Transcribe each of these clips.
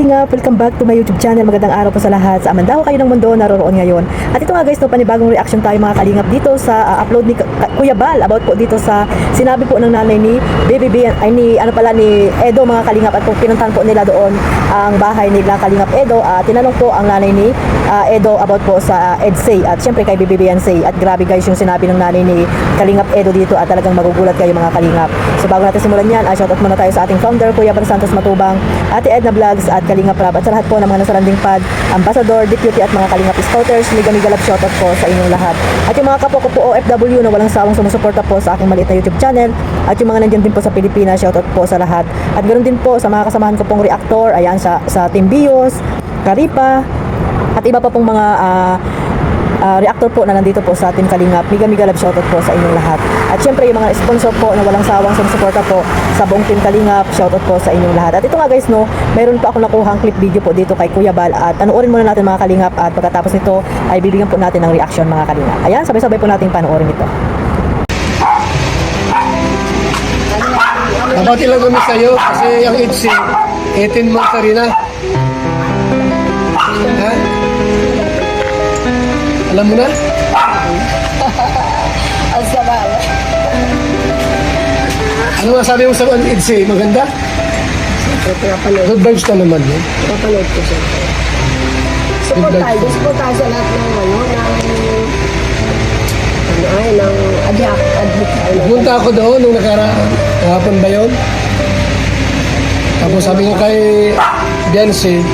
kalingap, welcome back to my YouTube channel. Magandang araw po sa lahat. Sa aman daw kayo ng mundo naroroon ngayon. At ito nga guys, no, panibagong reaction tayo mga kalingap dito sa upload ni Kuya Bal about po dito sa sinabi po ng nanay ni Baby B, ay ni Edo mga kalingap, at kung pinuntahan po nila doon ang bahay nila Kalingap Edo, tinanong po ang nanay ni Edo about po sa EDSA at syempre kay Baby B and Say. At grabe guys yung sinabi ng nanay ni Kalingap Edo dito at talagang magugulat kayo mga kalingap. So bago natin simulan yan, shoutout muna tayo sa ating founder Kuya Bal Santos Matubang, Ate Edna Vlogs at Kalingap Rab, at sa lahat po ng mga nasa landing pad, Ambassador, Deputy at mga Kalingap Scouters, Miga Love, shoutout po sa inyong lahat. At yung mga kapwa ko po OFW na walang sawang sumusuporta po sa aking maliit na YouTube channel, at yung mga nandiyan din po sa Pilipinas, shoutout po sa lahat. At ganoon din po sa mga kasamahan ko pong reactor, ayan sa Team Bios, Karipa, at iba pa pong mga reactor po na nandito po sa Team Kalingap. Miga Love, shoutout po sa inyong lahat. At syempre yung mga sponsor po na walang sawang sumusuporta po sa buong Team Kalingap, shoutout po sa inyong lahat. At ito nga guys, no, mayroon pa ako nakuhang clip video po dito kay Kuya Bal, at panoorin muna natin mga Kalingap, at pagkatapos nito ay bibigyan po natin ng reaction mga Kalingap. Ayan, sabay-sabay po natin panoorin ito. Mabati lang kami sa'yo kasi ang EDSA 18 months na rin na. Ha? Alam mo na? Ang sama. Ano masabi mo sa EDSA? Maganda? Good vibes na naman yun. Papanood ko siya. Support tayo sa lahat ng adyak. Punta ako doon nung kahapon ba yun? Tapos sabi ko kay Biancy,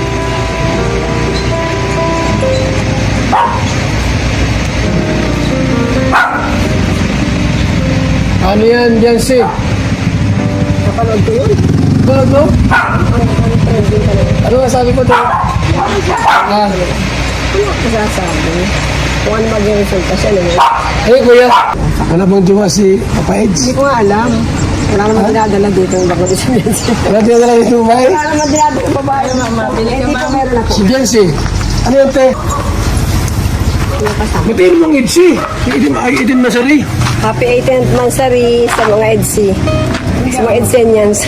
ano yan, Biancy? Napanood ko yun. Bakit mo? Ano nga sabi ko doon? Ano ako sasabi? Kung ano maging resulta siya naman. Ay, kuya, wala bang jowa si Papa Eds? Hindi ko nga alam. Wala naman dinadala dito yung bako sa Biancy. Wala tinadala yung babae? Wala naman dinadala yung babae. Hindi ko meron ako. Si Biancy, ano yan, te? Matino mong Edsi. Idin Masari. Happy 18th Mansari sa mga EDSA. Sa mga EDSenians.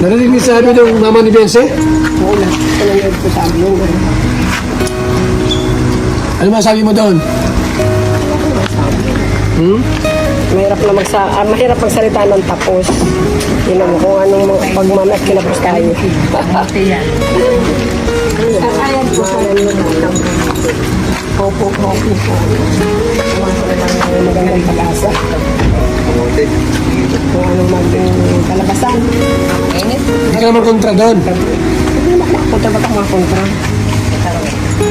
Narinig niyo sabi ng mama ni Biancy? Wala. Pinanood ko sabi yun. Ano masabi mo doon? Mahirap magsalita ng tapos. Yun mo kung anong pagmamas kinapos tayo. Ayan po sa Opo. Magandang pag-asa. Kung anong maging kalabasan. Hindi ka naman kontra doon. Hindi naman punta ba mga kontra?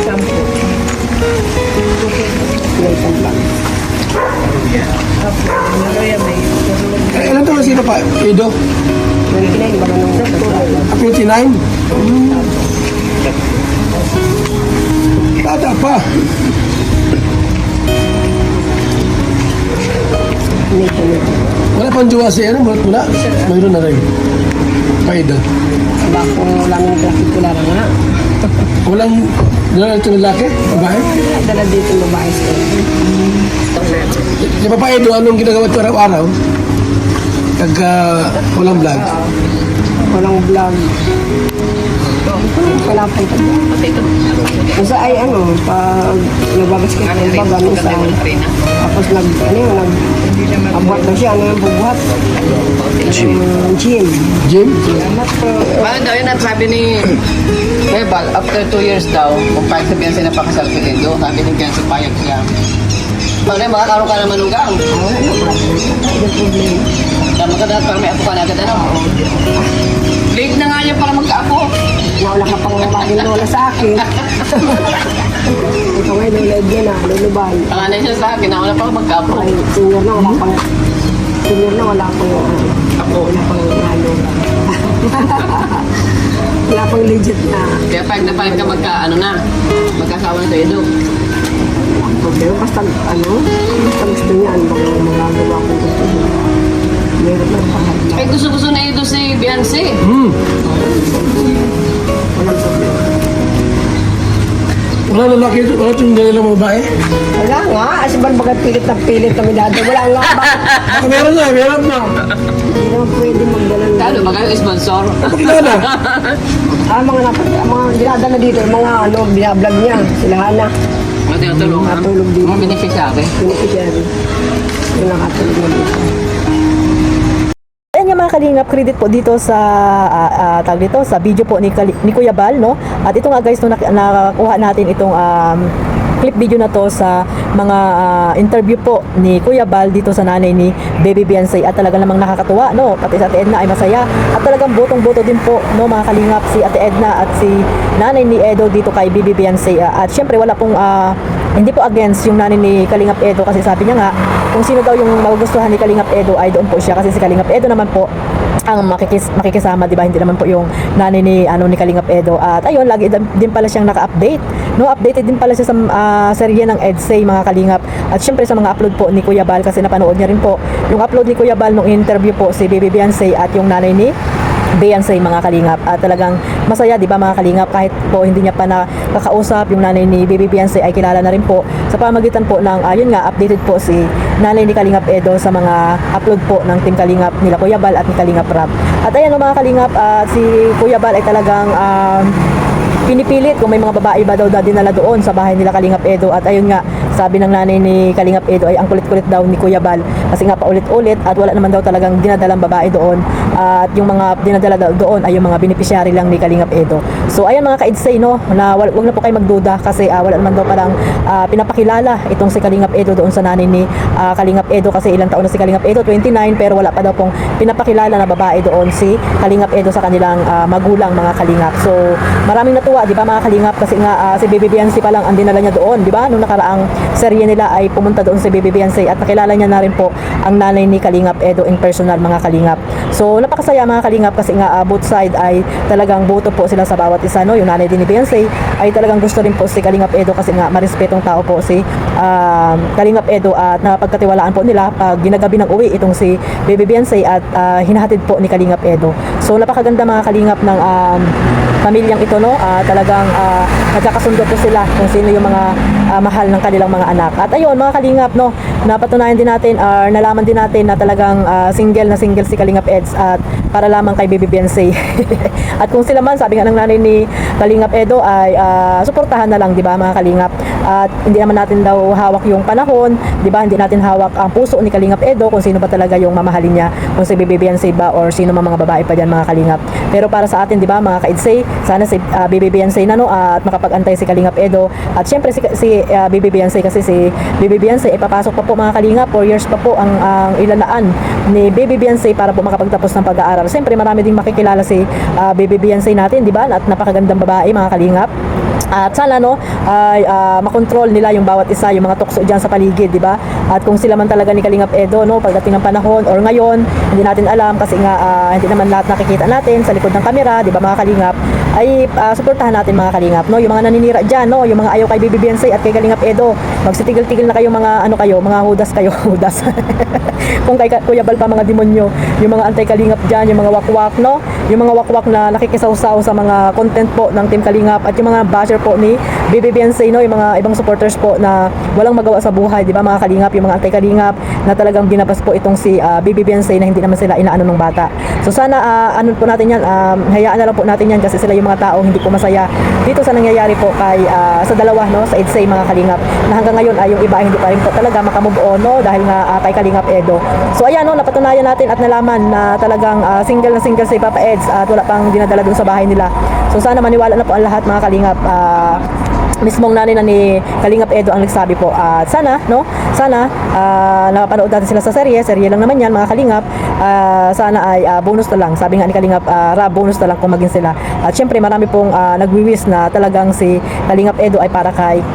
Sampo. May tambang. Ilan taon sino pa? Edo? 29 ba nung 29? Bata pa. Wala pang jowa si ano? Wala? Mayroon na rin. Pa Edo. Aba kung wala nang particular nga. Walang dala ito ng laki? Babae? Dala dito yung babae sa Si Papa Edo, anong ginagawa ito araw-araw? Walang vlog. walang vlog. Wala pa ito. Kasi ay pag nagbabasket ng baga minsan. Tapos nag-abuhat na siya. Ano yung bubuhat? Gym. Jim? Paano daw yun at sabi ni Bebal, after 2 years daw, kung pag sabihan siya napakasal ko din doon, sabi ni Biancy payag siya. Pag rin, makakaroon ka ng manugang. Kaya magkadahat parang may apo ka na agad, ano? Late na nga niya para magka-apo. Wala ka pang maging lola sa akin. Ito ngayon, lulad niya na, lulubay. Panganay siya sa akin, ako na pang magka-apo. Ay, senior na, wala pang Apo. wala pang lola. Wala pang legit na. Kaya pag napalag ka magkasawa na tayo doon. Pero basta gusto niya, ano bang magagawa ko gusto niya. Meron na pahadla. Ay, gusto na ito si Biancy. Walang problema. Wala lalaki, wala itong dalalang babae. Wala nga, asiban bagat pilit na midado. Wala nga ba? Baka meron na, meron na. Hindi naman pwede magdala ng Kano ba kayo sponsor? Pakilala. mga dinadala dito, yung mga binablog niya, sila Hana, Mga tinutulungan? Matulog dito. Mga beneficiary? pinipigyan. Yung nakatulog na dito. Ayan yung mga kalingap, credit po dito sa tawag dito sa video po ni Kuya Bal, no? At ito nga guys, no, nakakuha natin itong clip video na to sa mga interview po ni Kuya Bal dito sa nanay ni Baby Beyonce, at talaga namang nakakatuwa, no? Pati sa Ate Edna ay masaya at talagang botong-boto din po, no, mga kalingap, si Ate Edna at si nanay ni Edo dito kay Baby Beyonce. At syempre wala pong hindi po against yung nanay ni Kalingap Edo, kasi sabi niya nga kung sino daw yung magugustuhan ni Kalingap Edo ay doon po siya, kasi si Kalingap Edo naman po ang makikisama, di ba? Hindi naman po yung nanay ni Kalingap Edo. At ayun, lagi din pala siyang naka-update, no? Updated din pala siya sa serye ng EDSA, mga kalingap. At syempre sa mga upload po ni Kuya Bal, kasi napanood niya rin po yung upload ni Kuya Bal nung interview po si Baby Beyonce at yung nanay ni Beyonce, mga kalingap. At talagang masaya, di ba, mga kalingap, kahit po hindi niya pa nakakausap yung nanay ni Baby Beyonce, ay kilala na rin po sa pamagitan po ng yun nga, updated po si nanay ni Kalingap Edo sa mga upload po ng Team Kalingap nila Kuya Bal at ni Kalingap Rab. At ayan, mga kalingap, si Kuya Bal ay talagang pinipilit kung may mga babae ba daw dinala doon sa bahay nila Kalingap Edo. At ayun nga, sabi ng nanay ni Kalingap Edo ay ang kulit-kulit daw ni Kuya Bal, kasi nga paulit-ulit at wala naman daw talagang dinadalang babae doon, at yung mga dinadala daw doon ay yung mga beneficiary lang ni Kalingap Edo. So ayan, mga ka-Edsay, no, na wag na po kayo magduda, kasi wala naman daw parang pinapakilala itong si Kalingap Edo doon sa nanay ni Kalingap Edo, kasi ilang taon na si Kalingap Edo, 29, pero wala pa daw pong pinapakilala na babae doon si Kalingap Edo sa kanilang magulang, mga kalingap. So maraming natuwa, di ba, mga kalingap, kasi nga si Baby Beyonce pa lang ang dinala niya doon, di ba? Nung nakaraang serye nila ay pumunta doon si Baby Beyonce, at nakilala niya na rin po ang nanay ni Kalingap Edo in personal, mga kalingap. So napakasaya, mga kalingap, kasi nga both side ay talagang boto po sila sa bawat isa, no? Yung nanay din ni Beyonce ay talagang gusto rin po si Kalingap Edo, kasi nga marespetong tao po si Kalingap Edo, at napagkatiwalaan po nila pag ginagabi ng uwi itong si Baby Beyonce, at hinahatid po ni Kalingap Edo. So napakaganda, mga kalingap, ng pamilyang ito, no? Talagang nagkakasundo po sila kung sino yung mga mahal ng kanilang mga anak. At ayun, mga kalingap, no, napatunayan din natin, nalaman din natin na talagang single si Kalingap Eds, at para lamang kay Baby Beyonce. At kung sila man, sabi nga ng nanay ni Kalingap Edo, ay suportahan na lang, di ba, mga kalingap. At hindi naman natin daw hawak yung panahon, di ba? Hindi natin hawak ang puso ni Kalingap Edo kung sino ba talaga yung mamahalin niya, kung si Baby Beyonce ba or sino mga babae pa diyan, mga kalingap. Pero para sa atin, di ba, mga ka-Edsay, sana si Baby Beyonce na, no, at makapag-antay si Kalingap Edo. At syempre si Baby Beyonce, kasi si Baby Beyonce ay papasok pa po, mga kalingap, 4 years pa po ang ilanaan ni Baby Beyonce para po makapagtapos ng pag-aaral. Syempre marami ding makikilala si Baby Beyonce natin, di ba? At napakagandang babae, mga kalingap. At sana, no, ay makontrol nila yung bawat isa, yung mga tukso diyan sa paligid, di ba? At kung sila man talaga ni Kalingap Edo, no, pagdating ng panahon or ngayon, hindi natin alam, kasi nga hindi naman lahat nakikita natin sa likod ng kamera, di ba, mga kalingap, ay suportahan natin, mga kalingap, no, yung mga naninira diyan, no, yung mga ayaw kay Baby Beyonce at kay Kalingap Edo, magsitigil-tigil na kayo, mga mga hudas kayo, hudas. Kung kay Kuya Bal pa, mga demonyo, yung mga anti-Kalingap diyan, yung mga wakwak, no, yung mga wakwak na nakikisawsaw sa mga content po ng Team Kalingap, at yung mga basher po ni Baby Beyonce, no, yung mga ibang supporters po na walang magawa sa buhay, di ba, mga kalingap, yung mga anti-Kalingap na talagang ginabas po itong si Baby Beyonce, na hindi naman sila inaano ng bata. So sana ano po natin yan, hayaan na lang po natin yan, kasi sila yung mga tao hindi po masaya dito sa nangyayari po kay sa dalawa, no, sa EDSA, mga kalingap, na hanggang ngayon ay yung iba hindi pa rin po talaga makamove on, no, dahil nga kay Kalingap Edo. So ayan, no, napatunayan natin at nalaman na talagang single na single si Papa Eds, at wala pang dinadala dun sa bahay nila. So sana maniwala na po ang lahat, mga kalingap. Mismong nanay na ni Kalingap Edo ang nagsabi po, at sana, no, sana napapanood natin sila sa serye lang naman yan, mga kalingap. Sana ay bonus na lang, sabi nga ni Kalingap Rab, bonus na lang kung maging sila. At syempre marami pong nagwiwis na talagang si Kalingap Edo ay para kay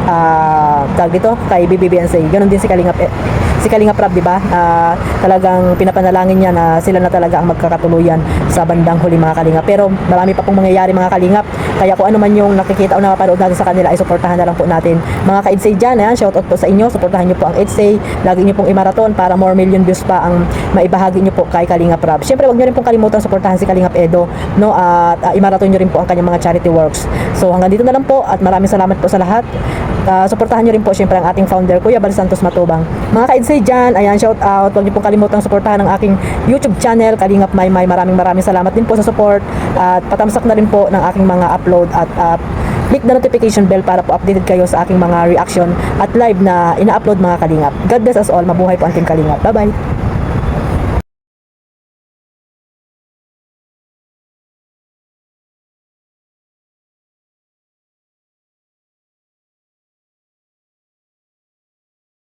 kay Baby Beyonce. Ganon din si Kalingap Rab, di ba? Talagang pinapanalangin niya na sila na talaga ang magkakatuluyan sa bandang huli, mga kalingap. Pero marami pa pong mangyayari, mga kalingap. Kaya kung ano man yung nakikita o napapanood natin sa kanila ay suportahan na lang po natin. Mga ka-Edsay dyan, shoutout po sa inyo. Suportahan nyo po ang Edsay. Lagi nyo pong i-marathon para more million views pa ang maibahagi nyo po kay Kalingap Rab. Siyempre, wag nyo rin pong kalimutan suportahan si Kalingap Edo, no? At i-marathon nyo rin po ang kanyang mga charity works. So hanggang dito na lang po, at maraming salamat po sa lahat. Suportahan nyo rin po syempre ang ating founder, Kuya Bal Santos Matubang. Mga ka-Edsay dyan, ayan, shout out. Huwag niyo pong kalimutang suportahan ang aking YouTube channel, Kalingap Maymay. Maraming salamat din po sa support. At patamsak na rin po ng aking mga upload at click the notification bell para po updated kayo sa aking mga reaction at live na ina-upload mga Kalingap. God bless us all. Mabuhay po ang Team Kalingap. Bye-bye!